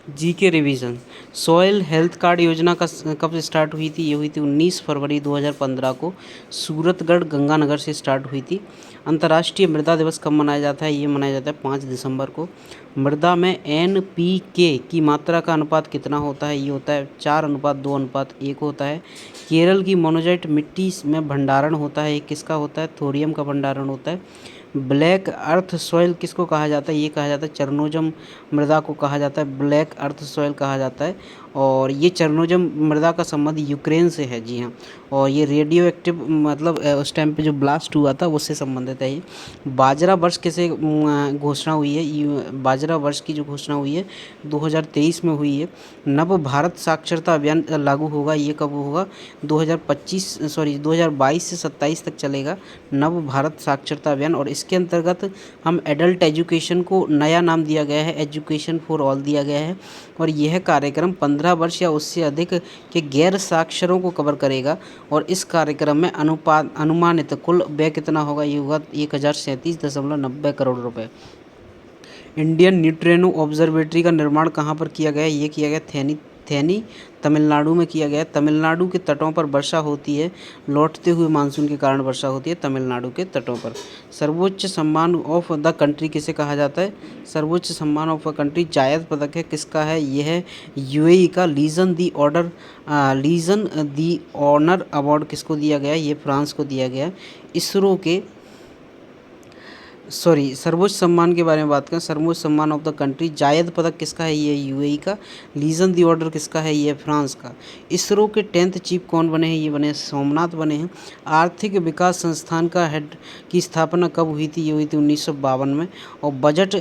जी के revision. Soil health card योजना का कब स्टार्ट हुई थी? ये हुई थी 19 फरवरी 2015 को सूरतगढ़ गंगानगर से स्टार्ट हुई थी। अंतर्राष्ट्रीय मृदा दिवस कब मनाया जाता है? ये मनाया जाता है 5 दिसंबर को। मृदा में NPK की मात्रा का अनुपात कितना होता है? ये होता है 4:2:1 होता है। केरल की मोनोजाइट मिट्टी में भंडारण होता है, ये किसका होता है? थोरियम का भंडारण होता है। ब्लैक अर्थ सॉइल किसको कहा जाता है? ये कहा जाता है चरनोजम मृदा को कहा जाता है ब्लैक अर्थ सॉइल कहा जाता है। और ये चरनोजम मृदा का संबंध यूक्रेन से है, जी हाँ। और ये रेडियो एक्टिव मतलब उस टाइम पे जो ब्लास्ट हुआ था उससे संबंधित है ये। बाजरा वर्ष कैसे घोषणा हुई है? बाजरा वर्ष की जो घोषणा हुई है 2023 में हुई है। नव भारत साक्षरता अभियान लागू होगा, ये कब होगा? 2022 से 27 तक चलेगा नव भारत साक्षरता अभियान। और इसके अंतर्गत हम एडल्ट एजुकेशन को नया नाम दिया गया है, एजुकेशन फॉर ऑल दिया गया है। और यह कार्यक्रम 15 वर्ष या उससे अधिक के गैर साक्षरों को कवर करेगा। और इस कार्यक्रम में अनुमानित कुल व्यय कितना होगा? ये होगा 1037.90 करोड़ रुपए। इंडियन न्यूट्रिनो ऑब्जर्वेटरी का निर्माण कहाँ पर किया गया? ये किया गया थेनी तमिलनाडु में किया गया। तमिलनाडु के तटों पर वर्षा होती है, लौटते हुए मानसून के कारण वर्षा होती है तमिलनाडु के तटों पर। सर्वोच्च सम्मान ऑफ द कंट्री किसे कहा जाता है? सर्वोच्च सम्मान ऑफ द कंट्री जायद पदक है, किसका है? यह है UAE का। लीजन दी ऑनर अवार्ड किसको दिया गया? ये फ्रांस को दिया गया। इसरो के सर्वोच्च सम्मान के बारे में बात करें, सर्वोच्च सम्मान ऑफ द कंट्री जायद पदक किसका है? ये UAE का। लीजन दी ऑर्डर किसका है? ये फ्रांस का। इसरो के 10th चीफ कौन बने हैं? ये बने सोमनाथ बने हैं। आर्थिक विकास संस्थान का हेड की स्थापना कब हुई थी? ये हुई थी 1952 में। और बजट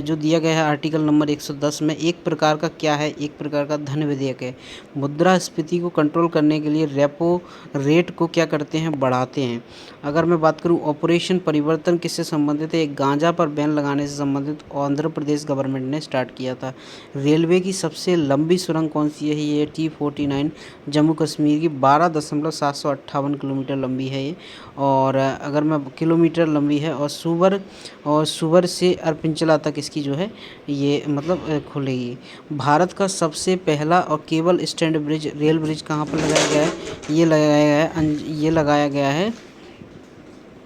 जो दिया गया है आर्टिकल नंबर 110 में, एक प्रकार का क्या है? एक प्रकार का धन विधेयक है। मुद्रास्फीति को कंट्रोल करने के लिए रेपो रेट को क्या करते हैं? बढ़ाते हैं। अगर मैं बात करूं ऑपरेशन परिवर्तन किससे संबंधित है? एक गांजा पर बैन लगाने से संबंधित आंध्र प्रदेश गवर्नमेंट ने स्टार्ट किया था। रेलवे की सबसे लंबी सुरंग कौन सी है? ये T49 जम्मू कश्मीर की 12.758 किलोमीटर लंबी है ये। और अगर मैं किलोमीटर लंबी है। और सुवर से अरपिंचला तक इसकी जो है ये मतलब खुलेगी। भारत का सबसे पहला और cable stand bridge rail bridge कहाँ पर लगाया गया है? ये लगाया गया है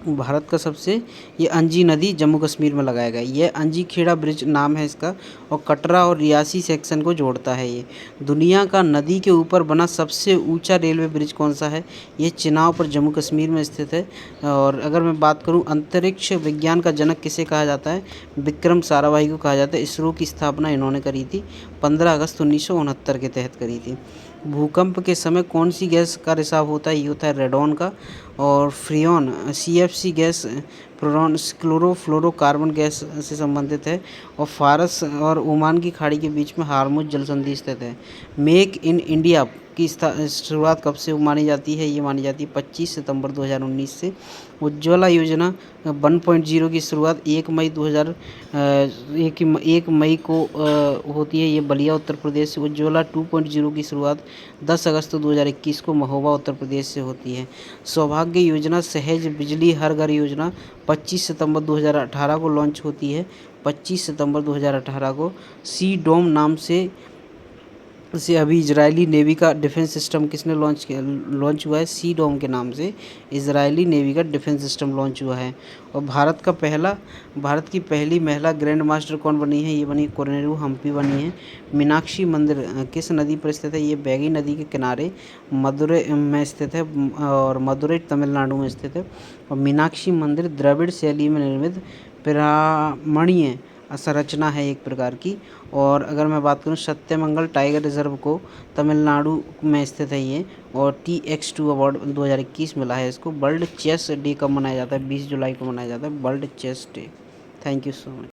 भारत का सबसे, ये अंजी नदी जम्मू कश्मीर में लगाया गया। ये अंजी खेड़ा ब्रिज नाम है इसका। और कटरा और रियासी सेक्शन को जोड़ता है ये। दुनिया का नदी के ऊपर बना सबसे ऊंचा रेलवे ब्रिज कौन सा है? ये चिनाव पर जम्मू कश्मीर में स्थित है। और अगर मैं बात करूं अंतरिक्ष विज्ञान का जनक किसे कहा जाता है? विक्रम साराभाई को कहा जाता है। इसरो की स्थापना इन्होंने करी थी 15 अगस्त 1969 के तहत करी थी। भूकंप के समय कौन सी गैस का रिसाव होता है? ये होता है रेडॉन का। और Freon CFC gas chlorofluorocarbon gas से संबंधित है। और फारस और ओमान की खाड़ी के बीच में हार्मुज जलसंधि स्थित है। मेक इन इंडिया की शुरुआत कब से मानी जाती है? ये मानी जाती है 25 सितंबर 2019 से। उज्ज्वला योजना 1.0 की शुरुआत 1 मई को होती है, ये बलिया उत्तर प्रदेश से। उज्ज्वला 2.0 की शुरुआत 10 अगस्त 2021 को महोबा उत्तर प्रदेश से होती है। सौभाग्य योजना सहज बिजली हर घर योजना 25 सितंबर 2018 को लॉन्च होती है। 25 सितंबर 2018 को सी डोम नाम से अभी इजरायली नेवी का डिफेंस सिस्टम किसने लॉन्च हुआ है? सी डोम के नाम से इजरायली नेवी का डिफेंस सिस्टम लॉन्च हुआ है। और भारत की पहली महिला ग्रैंड मास्टर कौन बनी है? ये बनी कोनेरू हम्पी बनी है। मीनाक्षी मंदिर किस नदी पर स्थित है? ये बैगी नदी के किनारे मदुरै में स्थित है। और मदुरै तमिलनाडु में स्थित है। और मीनाक्षी मंदिर द्रविड़ शैली में निर्मित पिरामणीय संरचना है एक प्रकार की। और अगर मैं बात करूं सत्यमंगल टाइगर रिजर्व को तमिलनाडु में स्थित है ये। और TX2 अवार्ड 2021 मिला है इसको। वर्ल्ड चेस डे कब मनाया जाता है? 20 जुलाई को मनाया जाता है world chess day. Thank you so much.